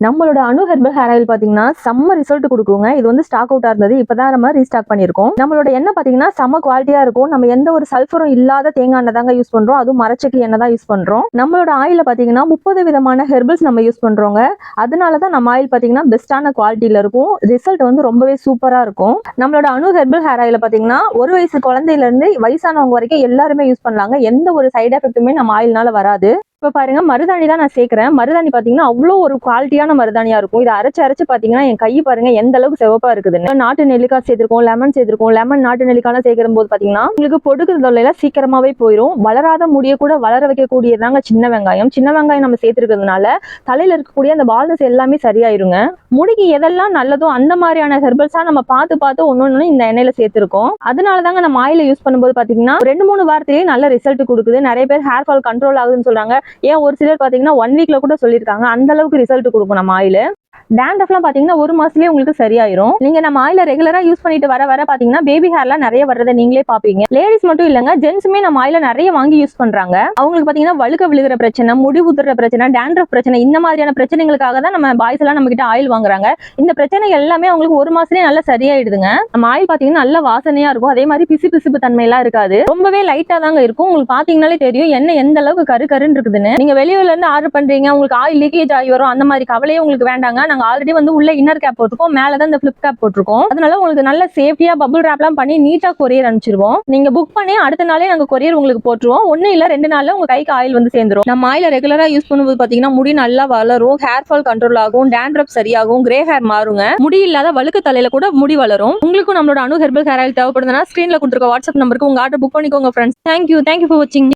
நம்மளோட அணு herbal hair oil பாத்தீங்கன்னா செம்ம ரிசல்ட் கொடுக்குங்க. இது வந்து ஸ்டாக் அவுட்டா இருந்தது. இப்பதான் நம்ம ரீஸ்டாக் பண்ணிருக்கோம். நம்மளோட எண்ணெய் பாத்தீங்கன்னா செம்ம குவாலிட்டியா இருக்கும். நம்ம எந்த ஒரு சல்ஃபரும் இல்லாத தேங்காய் எண்ணெய் தாங்க யூஸ் பண்றோம். அதுவும் மரச்செக்கு எண்ணெய் தான் யூஸ் பண்றோம். நம்மளோட ஆயில பாத்தீங்கன்னா 30 விதமான ஹெர்பல்ஸ் நம்ம யூஸ் பண்றோங்க. அதனாலதான் நம்ம ஆயில் பாத்தீங்கன்னா பெஸ்டான குவாலிட்டியில இருக்கும். ரிசல்ட் வந்து ரொம்பவே சூப்பரா இருக்கும். நம்மளோட அணு ஹெர்பல் ஹேர் ஆயில பாத்தீங்கன்னா ஒரு வயசு குழந்தையில இருந்து வயசானவங்க வரைக்கும் எல்லாருமே யூஸ் பண்ணலாங்க. எந்த ஒரு சைடு எஃபெக்ட்டுமே நம்ம ஆயில்னால வராது. இப்ப பாருங்க, மருதாணி தான் நான் சேர்க்கிறேன். மருதாணி பாத்தீங்கன்னா அவ்வளோ ஒரு குவாலிட்டியான மருதாணியா இருக்கும். இதை அரைச்சு பாத்தீங்கன்னா என் கை பாருங்க எந்த அளவுக்கு சிவப்பா இருக்குதுன்னு. நாட்டு நெல்லிக்காய் சேர்த்திருக்கோம், லெமன் சேர்த்திருக்கோம். லெமன் நாட்டு நெல்லிக்காய் சேர்க்கிற போது பாத்தீங்கன்னா உங்களுக்கு பொடுகு தொல்லையில சீக்கிரமாவே போயிடும். வளராத முடிய கூட வளர வைக்கக்கூடியதாங்க சின்ன வெங்காயம். சின்ன வெங்காயம் நம்ம சேர்த்திருக்கிறதுனால தலையில இருக்கக்கூடிய அந்த பால்னஸ் எல்லாமே சரியாயிருங்க. முடிக்கு எதெல்லாம் நல்லதோ அந்த மாதிரியான ஹெர்பல்ஸா நம்ம பார்த்து ஒன்னொன்னு இந்த எண்ணெயில சேர்த்திருக்கோம். அதனாலதாங்க நம்ம ஆயில யூஸ் பண்ணும்போது பாத்தீங்கன்னா 2-3 வாரத்திலேயே நல்ல ரிசல்ட் கொடுக்குது. நிறைய பேர் ஹேர் ஃபால் கண்ட்ரோல் ஆகுதுன்னு சொல்றாங்க. ஏன் ஒரு சிலர் பாத்தீங்கன்னா 1 வீக்ல கூட சொல்லியிருக்காங்க. அந்த அளவுக்கு ரிசல்ட் கொடுக்கும் நம்ம ஆயில. டேண்ட்ரஃப்லாம் பாத்தீங்கன்னா 1 மாசத்துலயே உங்களுக்கு சரியாயிரும். நீங்க நம்ம ஆயில ரெகுலரா யூஸ் பண்ணிட்டு வர பாத்தீங்கன்னா பேபி ஹேர்லாம் நிறைய வர்றதை நீங்களே பாப்பீங்க. லேடிஸ் மட்டும் இல்லங்க, ஜென்ஸுமே நம்ம ஆயில நிறைய வாங்கி யூஸ் பண்றாங்க. அவங்களுக்கு பாத்தீங்கன்னா வழுக்க விழுகிற பிரச்சனை, முடி உதிர்ற பிரச்சனை, டேண்ட்ரஃப் பிரச்சனை, இந்த மாதிரியான பிரச்சனைகளுக்காக தான் நம்ம பாய்ஸ் எல்லாம் நம்ம கிட்ட ஆயில் வாங்குறாங்க. இந்த பிரச்சனை எல்லாமே அவங்களுக்கு 1 மாசத்துலயே நல்லா சரியாயிடுதுங்க. நம்ம ஆயில் பாத்தீங்கன்னா நல்ல வாசனையா இருக்கும். அதே மாதிரி பிசு தன்மை எல்லாம் இருக்காது. ரொம்பவே லைட்டா தாங்க இருக்கும். உங்களுக்கு பாத்தீங்கன்னாலே தெரியும் என்ன எந்த அளவுக்கு கருன்னு இருக்குதுன்னு. நீங்க வெளியூர்ல இருந்து ஆர்டர் பண்றீங்க, உங்களுக்கு ஆயில் லீக்கேஜ் ஆகி வரும், அந்த மாதிரி கவலையே உங்களுக்கு வேண்டாங்க. நாங்க ஆல்ரெடி வந்து உள்ள இன்னர் கேப் போட்டிருக்கோம், மேலதான் இந்த ஃபிளிப் கேப் போட்டிருக்கோம். அதனால உங்களுக்கு நல்ல சேஃப்டியா பபிள் ராப்லாம் பண்ணி நீட்டா கொரியர் அனுப்பிச்சிருவோம். நீங்க புக் பண்ணி அடுத்த நாளே நாங்க கொரியர் உங்களுக்கு போட்டுருவோம். 1 இல்ல 2 நாள்ல உங்க கைக்கு ஆயில் வந்து சேர்ந்துரும். நம்ம ஆயில ரெகுலரா யூஸ் பண்ணும்போது பாத்தீங்கன்னா முடி நல்லா வளரும், ஹேர் ஃபால் கண்ட்ரோல் ஆகும், டேண்ட்ரஃப் சரியாகும், கிரே ஹேர் மாறுங்க. முடி இல்லாத வழுக்கு தலையில கூட முடி வளரும். உங்களுக்கும் நம்மளோட அணு ஹெர்பல் ஹேர் ஆயில் தேவைப்படுதுன்னா ஸ்கிரீன்ல கொடுத்துருக்க வாட்ஸ்அப் நம்பருக்கு உங்க ஆர்டர் புக் பண்ணிக்கோங்க ஃப்ரெண்ட்ஸ். தேங்க்யூ ஃபார் வாட்சிங்.